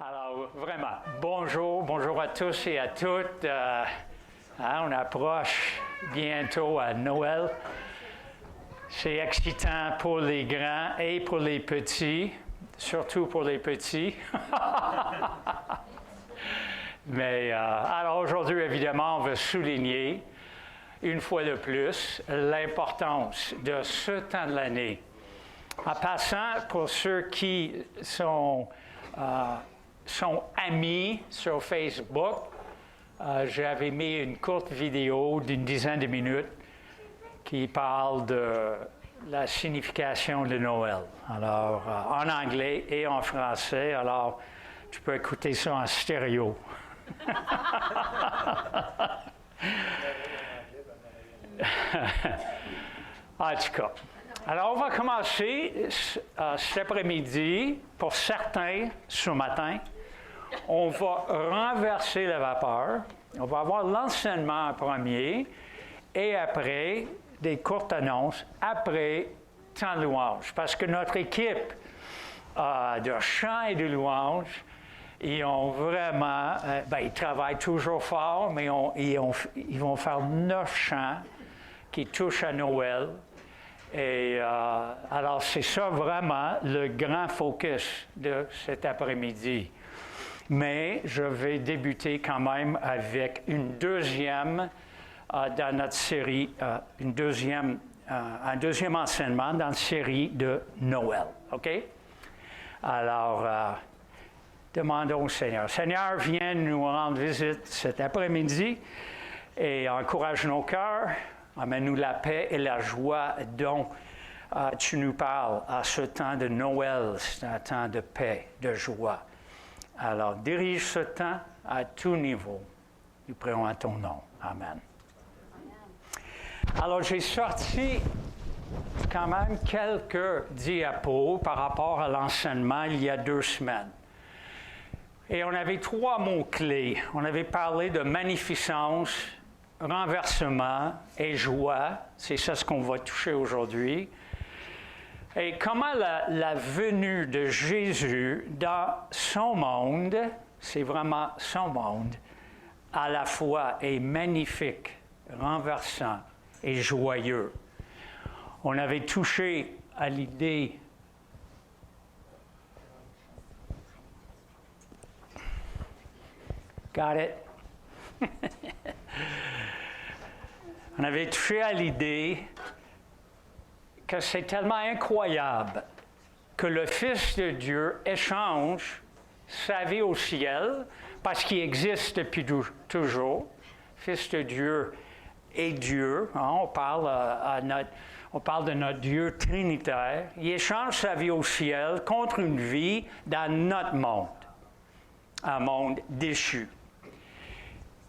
Alors, vraiment, bonjour à tous et à toutes. On approche bientôt à Noël. C'est excitant pour les grands et pour les petits, surtout pour les petits. Mais alors aujourd'hui, évidemment, on veut souligner une fois de plus l'importance de ce temps de l'année. En passant, pour ceux qui sont amis sur Facebook, j'avais mis une courte vidéo d'une dizaine de minutes qui parle de la signification de Noël. Alors, en anglais et en français, alors tu peux écouter ça en stéréo. En tout cas. Alors, on va commencer cet après-midi. Pour certains, ce matin, on va renverser la vapeur. On va avoir l'enseignement en premier et après, des courtes annonces, après, temps de louange. Parce que notre équipe de chant et de louange, ils ont vraiment, ils travaillent toujours fort, mais ils vont faire 9 chants qui touchent à Noël. Et alors, c'est ça vraiment le grand focus de cet après-midi. Mais je vais débuter quand même avec une deuxième dans notre série, un deuxième enseignement dans la série de Noël. OK? Alors, demandons au Seigneur. Seigneur, viens nous rendre visite cet après-midi et encourage nos cœurs. Amène-nous la paix et la joie dont tu nous parles à ce temps de Noël, c'est un temps de paix, de joie. Alors, dirige ce temps à tout niveau. Nous prions à ton nom. Amen. Alors, j'ai sorti quand même quelques diapos par rapport à l'enseignement il y a 2 semaines. Et on avait 3 mots-clés. On avait parlé de magnificence, renversement et joie. C'est ça ce qu'on va toucher aujourd'hui. Et comment la venue de Jésus dans son monde, c'est vraiment son monde, à la fois est magnifique, renversant et joyeux. On avait touché à l'idée Got it? On avait touché à l'idée que c'est tellement incroyable que le Fils de Dieu échange sa vie au ciel, parce qu'il existe depuis toujours. Fils de Dieu est Dieu. Hein? On parle de notre Dieu trinitaire. Il échange sa vie au ciel contre une vie dans notre monde, un monde déchu.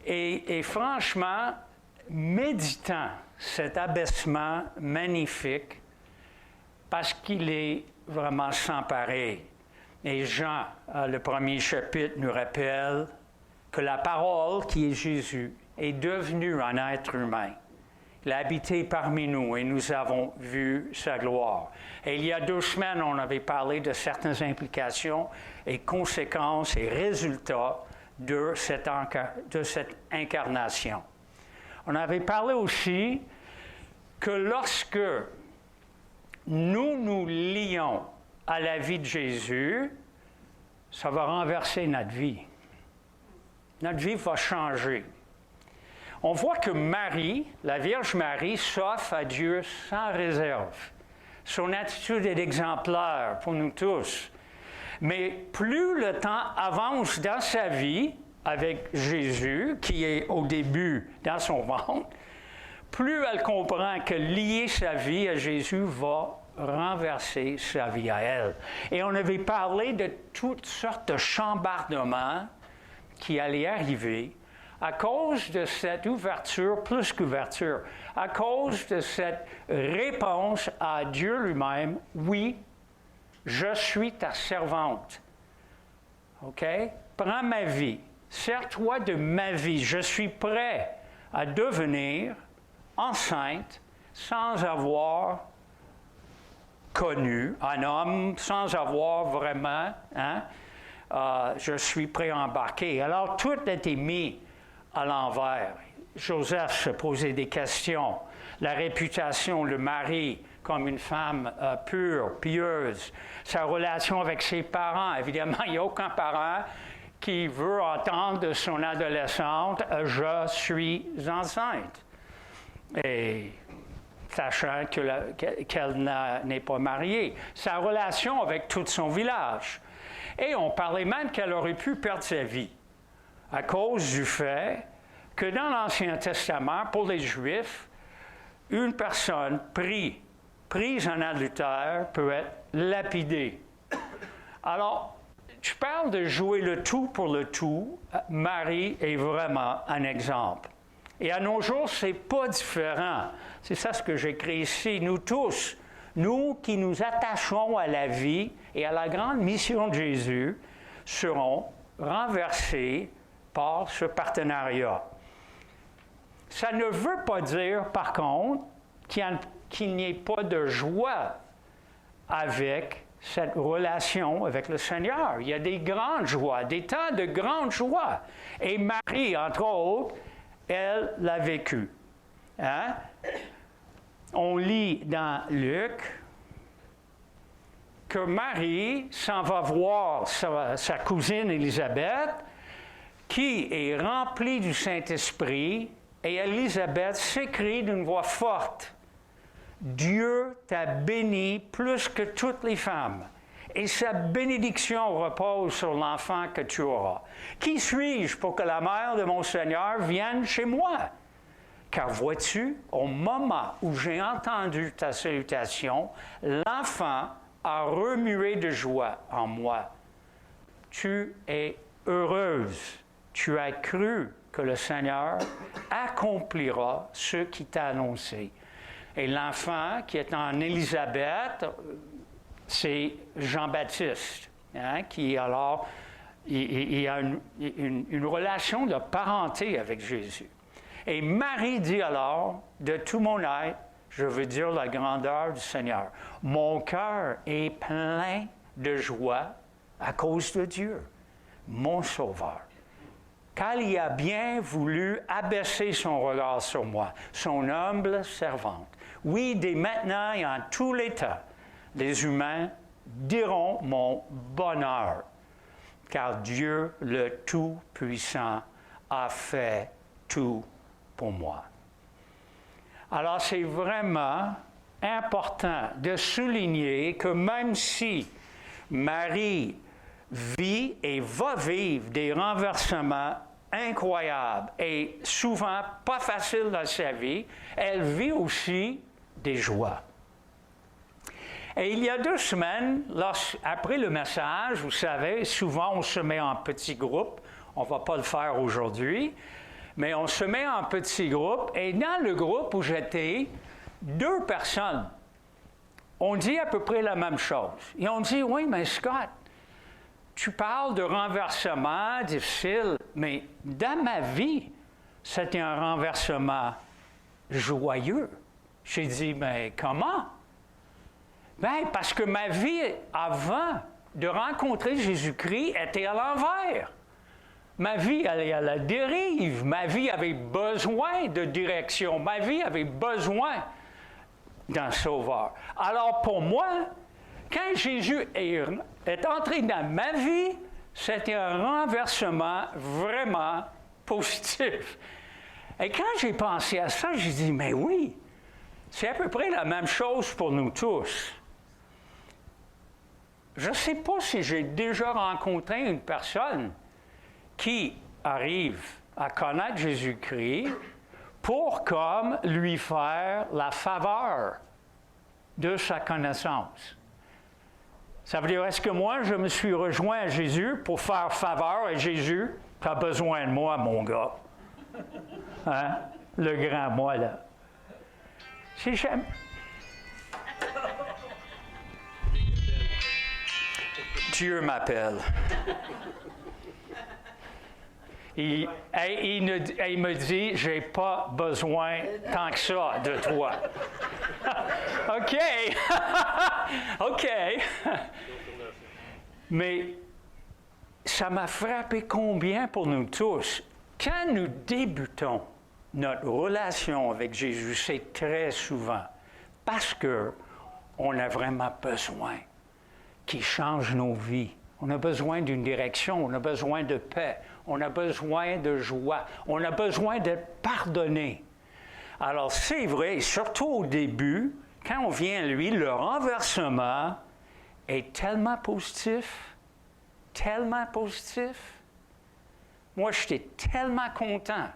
Et franchement, méditant cet abaissement magnifique, parce qu'il est vraiment sans pareil. Et Jean, le premier chapitre, nous rappelle que la parole, qui est Jésus, est devenue un être humain. Il a habité parmi nous et nous avons vu sa gloire. Et il y a 2 semaines, on avait parlé de certaines implications et conséquences et résultats de cette incarnation. On avait parlé aussi que lorsque nous lions à la vie de Jésus, ça va renverser notre vie. Notre vie va changer. On voit que Marie, la Vierge Marie, s'offre à Dieu sans réserve. Son attitude est exemplaire pour nous tous. Mais plus le temps avance dans sa vie, avec Jésus, qui est au début dans son ventre, plus elle comprend que lier sa vie à Jésus va renverser sa vie à elle. Et on avait parlé de toutes sortes de chambardements qui allaient arriver à cause de cette ouverture, plus qu'ouverture, à cause de cette réponse à Dieu lui-même, « Oui, je suis ta servante. » OK? Prends ma vie. Sers-toi de ma vie. Je suis prêt à devenir enceinte sans avoir connu un homme, sans avoir vraiment je suis prêt à embarquer. Alors, tout a été mis à l'envers. Joseph se posait des questions. La réputation, le mari comme une femme pure, pieuse, sa relation avec ses parents. Évidemment, il n'y a aucun parent qui veut entendre de son adolescente « Je suis enceinte ». Et sachant qu'elle n'est pas mariée. Sa relation avec tout son village. Et on parlait même qu'elle aurait pu perdre sa vie à cause du fait que dans l'Ancien Testament, pour les Juifs, une personne prise en adultère peut être lapidée. Alors, tu parles de jouer le tout pour le tout. Marie est vraiment un exemple. Et à nos jours, ce n'est pas différent. C'est ça ce que j'écris ici. Nous tous, nous qui nous attachons à la vie et à la grande mission de Jésus, seront renversés par ce partenariat. Ça ne veut pas dire, par contre, qu'il n'y ait pas de joie avec cette relation avec le Seigneur. Il y a des grandes joies, des temps de grande joie. Et Marie, entre autres, elle l'a vécu. Hein? On lit dans Luc que Marie s'en va voir sa cousine Élisabeth, qui est remplie du Saint-Esprit, et Élisabeth s'écrie d'une voix forte, « Dieu t'a bénie plus que toutes les femmes, et sa bénédiction repose sur l'enfant que tu auras. Qui suis-je pour que la mère de mon Seigneur vienne chez moi? Car vois-tu, au moment où j'ai entendu ta salutation, l'enfant a remué de joie en moi. Tu es heureuse, tu as cru que le Seigneur accomplira ce qu'il t'a annoncé. » Et l'enfant qui est en Élisabeth, c'est Jean-Baptiste, hein, qui alors il a une relation de parenté avec Jésus. Et Marie dit alors, de tout mon être, je veux dire la grandeur du Seigneur. Mon cœur est plein de joie à cause de Dieu, mon Sauveur. Car il a bien voulu abaisser son regard sur moi, son humble servante. Oui, dès maintenant et en tous les temps, les humains diront mon bonheur, car Dieu le Tout-Puissant a fait tout pour moi. Alors, c'est vraiment important de souligner que même si Marie vit et va vivre des renversements incroyables et souvent pas faciles dans sa vie, elle vit aussi des joies. Et il y a 2 semaines, après le message, vous savez, souvent on se met en petits groupes, on ne va pas le faire aujourd'hui, mais on se met en petits groupes, et dans le groupe où j'étais, 2 personnes ont dit à peu près la même chose. Ils ont dit, oui, mais Scott, tu parles de renversement difficile, mais dans ma vie, c'était un renversement joyeux. J'ai dit, mais comment? Bien, parce que ma vie avant de rencontrer Jésus-Christ était à l'envers. Ma vie allait à la dérive. Ma vie avait besoin de direction. Ma vie avait besoin d'un sauveur. Alors pour moi, quand Jésus est entré dans ma vie, c'était un renversement vraiment positif. Et quand j'ai pensé à ça, j'ai dit, mais oui, c'est à peu près la même chose pour nous tous. Je ne sais pas si j'ai déjà rencontré une personne qui arrive à connaître Jésus-Christ pour comme lui faire la faveur de sa connaissance. Ça veut dire, est-ce que moi, je me suis rejoint à Jésus pour faire faveur à Jésus? Tu as besoin de moi, mon gars. Hein? Le grand moi, là. Si j'aime. Dieu m'appelle. Il me dit, j'ai pas besoin tant que ça de toi. OK. OK. Mais ça m'a frappé combien pour nous tous. Quand nous débutons notre relation avec Jésus, c'est très souvent parce qu'on a vraiment besoin qu'il change nos vies. On a besoin d'une direction, on a besoin de paix, on a besoin de joie, on a besoin d'être pardonné. Alors c'est vrai, surtout au début, quand on vient à lui, le renversement est tellement positif, tellement positif. Moi, j'étais tellement content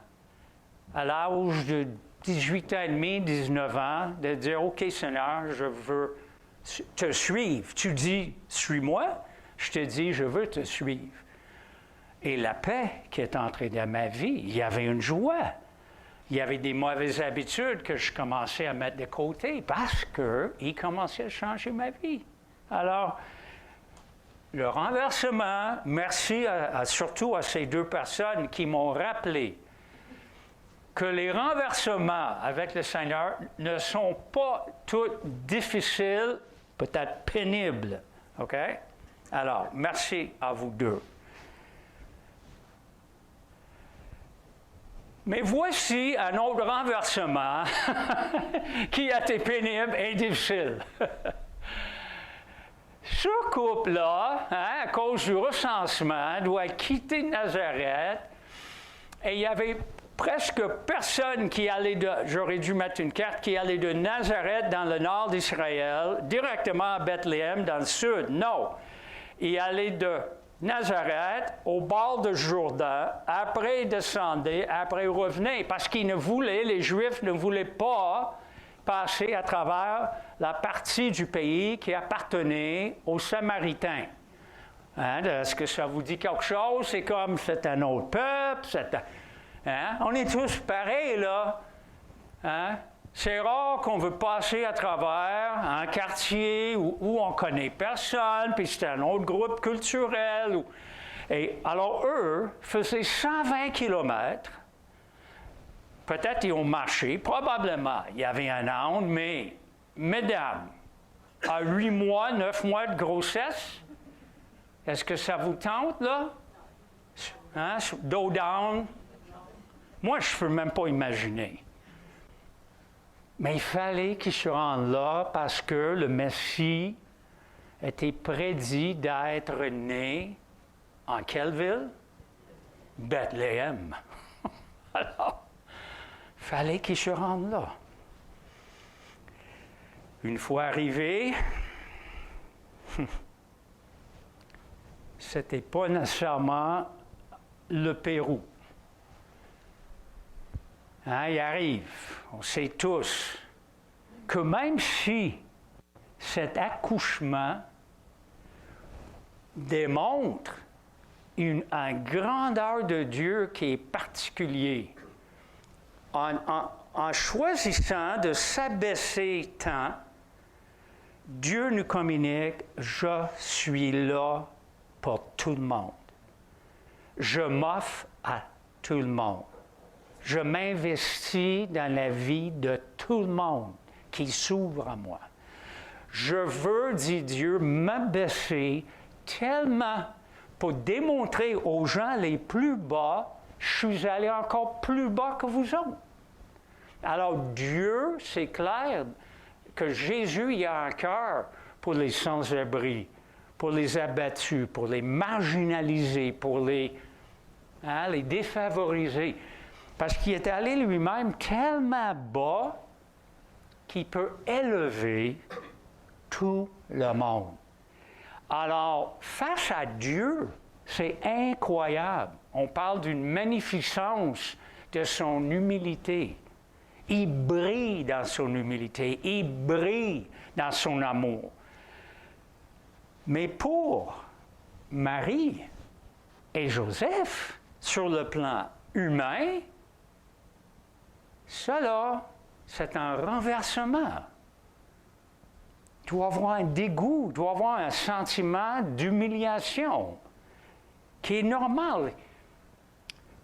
à l'âge de 18 ans et demi, 19 ans, de dire, OK Seigneur, je veux te suivre. Tu dis, suis-moi. Je te dis, je veux te suivre. Et la paix qui est entrée dans ma vie, il y avait une joie. Il y avait des mauvaises habitudes que je commençais à mettre de côté parce qu'il commençait à changer ma vie. Alors, le renversement, merci surtout à ces deux personnes qui m'ont rappelé que les renversements avec le Seigneur ne sont pas tous difficiles, peut-être pénibles. OK? Alors, merci à vous deux. Mais voici un autre renversement qui a été pénible et difficile. Ce couple-là, à cause du recensement, doit quitter Nazareth et il y avait presque personne qui allait j'aurais dû mettre une carte, qui allait de Nazareth dans le nord d'Israël directement à Bethléem dans le sud. Non. Il allait de Nazareth au bord de Jourdain, après il descendait, après il revenait, parce les Juifs ne voulaient pas passer à travers la partie du pays qui appartenait aux Samaritains. Hein? Est-ce que ça vous dit quelque chose? C'est comme, c'est un autre peuple, hein? On est tous pareils, là. Hein? C'est rare qu'on veut passer à travers un quartier où on ne connaît personne, puis c'est un autre groupe culturel. Et alors, eux faisaient 120 kilomètres. Peut-être ils ont marché, probablement. Il y avait un âne, mais, mesdames, à 8 mois, 9 mois de grossesse, est-ce que ça vous tente, là? Hein? Dos down? Moi, je ne peux même pas imaginer. Mais il fallait qu'il se rende là parce que le Messie était prédit d'être né en quelle ville? Bethléem. Alors, il fallait qu'il se rende là. Une fois arrivé, c'était pas nécessairement le Pérou. Hein, il arrive, on sait tous, que même si cet accouchement démontre une grandeur de Dieu qui est particulière, en choisissant de s'abaisser tant, Dieu nous communique, je suis là pour tout le monde. Je m'offre à tout le monde. Je m'investis dans la vie de tout le monde qui s'ouvre à moi. Je veux, dit Dieu, m'abaisser tellement pour démontrer aux gens les plus bas, je suis allé encore plus bas que vous autres. Alors Dieu, c'est clair que Jésus il a un cœur pour les sans-abri, pour les abattus, pour les marginalisés, pour les défavorisés. Parce qu'il est allé lui-même tellement bas qu'il peut élever tout le monde. Alors, face à Dieu, c'est incroyable. On parle d'une magnificence de son humilité. Il brille dans son humilité, il brille dans son amour. Mais pour Marie et Joseph, sur le plan humain, ça là, c'est un renversement. Il doit avoir un dégoût, il doit avoir un sentiment d'humiliation qui est normal.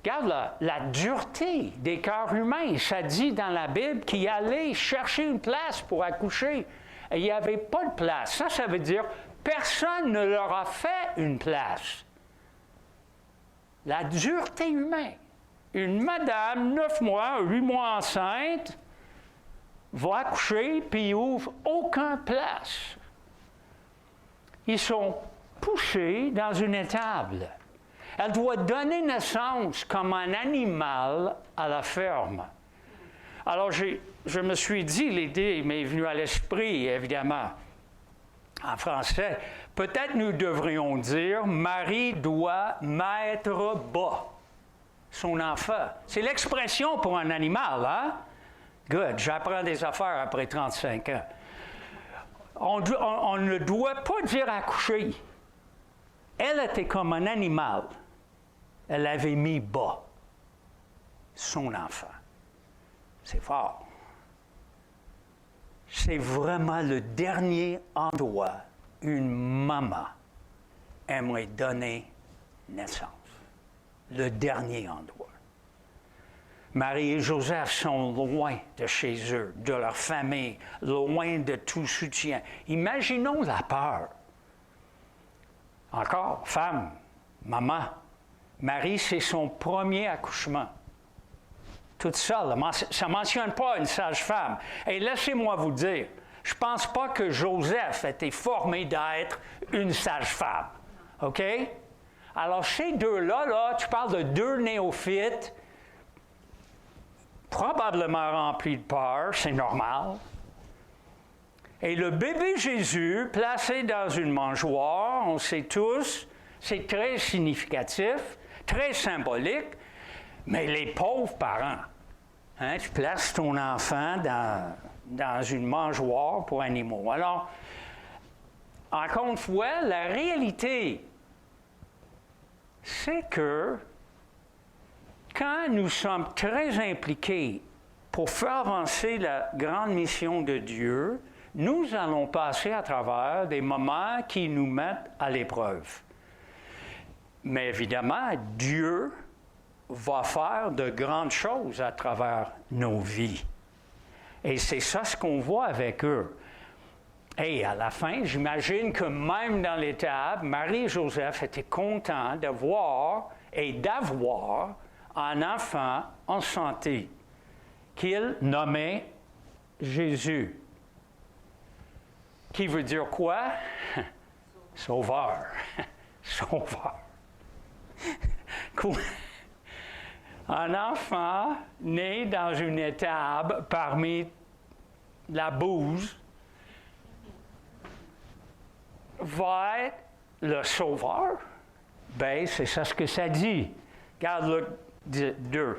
Regarde la dureté des cœurs humains. Ça dit dans la Bible qu'il allait chercher une place pour accoucher. Et il n'y avait pas de place. Ça veut dire personne ne leur a fait une place. la dureté humaine. Une madame, 9 mois, 8 mois enceinte, va accoucher, puis ils n'ouvrent aucune place. Ils sont poussés dans une étable. Elle doit donner naissance comme un animal à la ferme. Alors, je me suis dit, l'idée m'est venue à l'esprit, évidemment, en français. Peut-être nous devrions dire, Marie doit mettre bas son enfant. C'est l'expression pour un animal, hein? Good, j'apprends des affaires après 35 ans. On ne doit pas dire accoucher. Elle était comme un animal. Elle avait mis bas son enfant. C'est fort. C'est vraiment le dernier endroit où une maman aimerait donner naissance. Le dernier endroit. Marie et Joseph sont loin de chez eux, de leur famille, loin de tout soutien. Imaginons la peur. Encore, femme, maman, Marie, c'est son premier accouchement. Toute seule, ça ne mentionne pas une sage-femme. Et laissez-moi vous dire, je ne pense pas que Joseph était formé d'être une sage-femme. OK? Alors, ces deux-là, tu parles de deux néophytes, probablement remplis de peur, c'est normal. Et le bébé Jésus, placé dans une mangeoire, on sait tous, c'est très significatif, très symbolique, mais les pauvres parents, hein, tu places ton enfant dans une mangeoire pour animaux. Alors, encore une fois, la réalité, c'est que quand nous sommes très impliqués pour faire avancer la grande mission de Dieu, nous allons passer à travers des moments qui nous mettent à l'épreuve. Mais évidemment, Dieu va faire de grandes choses à travers nos vies. Et c'est ça ce qu'on voit avec eux. Et à la fin, j'imagine que même dans l'étape, Marie et Joseph étaient contents de voir et d'avoir un enfant en santé qu'ils nommaient Jésus. Qui veut dire quoi? Sauveur. Sauveur. Un enfant né dans une étable parmi la bouse va être le sauveur? Bien, c'est ça ce que ça dit. Regarde Luc 2.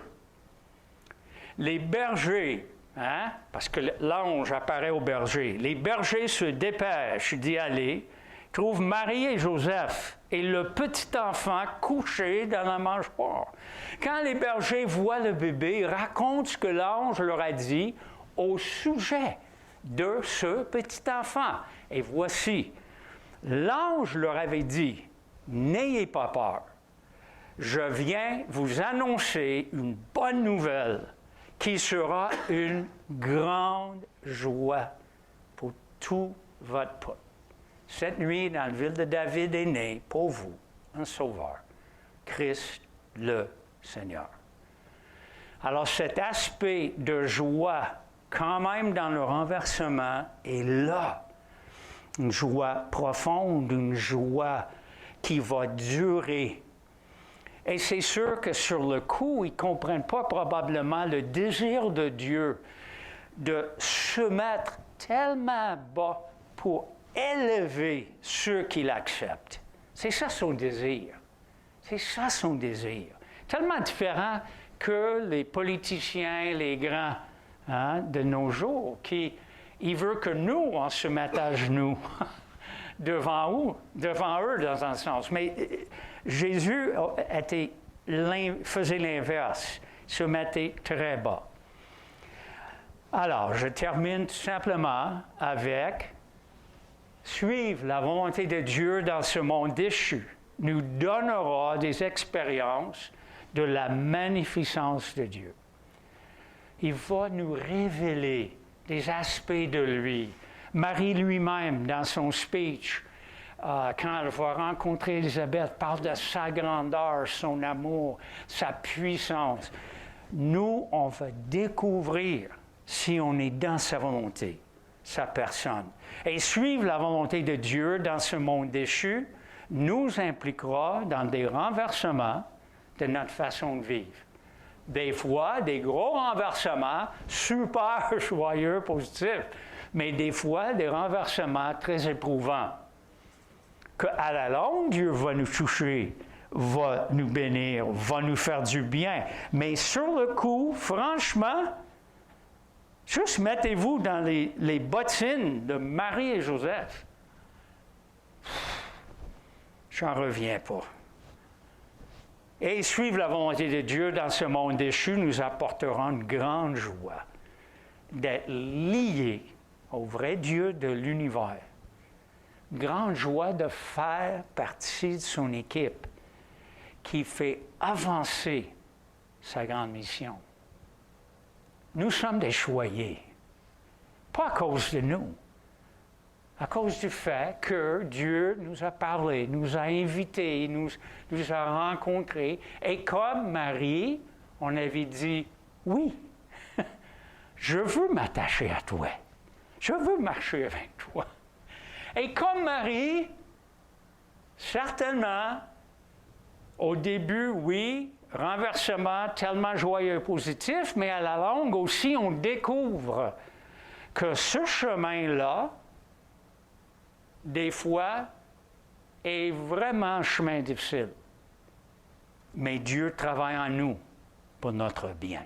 Les bergers, hein, parce que l'ange apparaît aux bergers, les bergers se dépêchent d'y aller, trouvent Marie et Joseph et le petit enfant couché dans la mangeoire. Quand les bergers voient le bébé, ils racontent ce que l'ange leur a dit au sujet de ce petit enfant. Et voici, l'ange leur avait dit, « N'ayez pas peur, je viens vous annoncer une bonne nouvelle qui sera une grande joie pour tout votre peuple. Cette nuit, dans la ville de David est né pour vous un sauveur, Christ le Seigneur. » Alors cet aspect de joie, quand même dans le renversement, est là. Une joie profonde, une joie qui va durer. Et c'est sûr que sur le coup, ils ne comprennent pas probablement le désir de Dieu de se mettre tellement bas pour élever ceux qui l'acceptent. C'est ça son désir. C'est ça son désir. Tellement différent que les politiciens, les grands de nos jours, ils veulent que nous, on se mette à genoux devant eux dans un sens. Mais Jésus faisait l'inverse, se mettait très bas. Alors, je termine tout simplement avec suivre la volonté de Dieu dans ce monde déchu nous donnera des expériences de la magnificence de Dieu. Il va nous révéler des aspects de lui. Marie lui-même, dans son speech, quand elle va rencontrer Élisabeth, parle de sa grandeur, son amour, sa puissance. Nous, on va découvrir si on est dans sa volonté, sa personne. Et suivre la volonté de Dieu dans ce monde déchu nous impliquera dans des renversements de notre façon de vivre. Des fois, des gros renversements, super joyeux, positifs, mais des fois, des renversements très éprouvants. Qu'à la longue, Dieu va nous toucher, va nous bénir, va nous faire du bien. Mais sur le coup, franchement, juste mettez-vous dans les bottines de Marie et Joseph. J'en reviens pas. Et suivre la volonté de Dieu dans ce monde déchu nous apportera une grande joie d'être liés au vrai Dieu de l'univers. Grande joie de faire partie de son équipe qui fait avancer sa grande mission. Nous sommes des choyés, pas à cause de nous, à cause du fait que Dieu nous a parlé, nous a invités, nous a rencontrés. Et comme Marie, on avait dit, oui, je veux m'attacher à toi. Je veux marcher avec toi. Et comme Marie, certainement, au début, oui, renversement tellement joyeux et positif, mais à la longue aussi, on découvre que ce chemin-là, des fois, est vraiment un chemin difficile. Mais Dieu travaille en nous pour notre bien.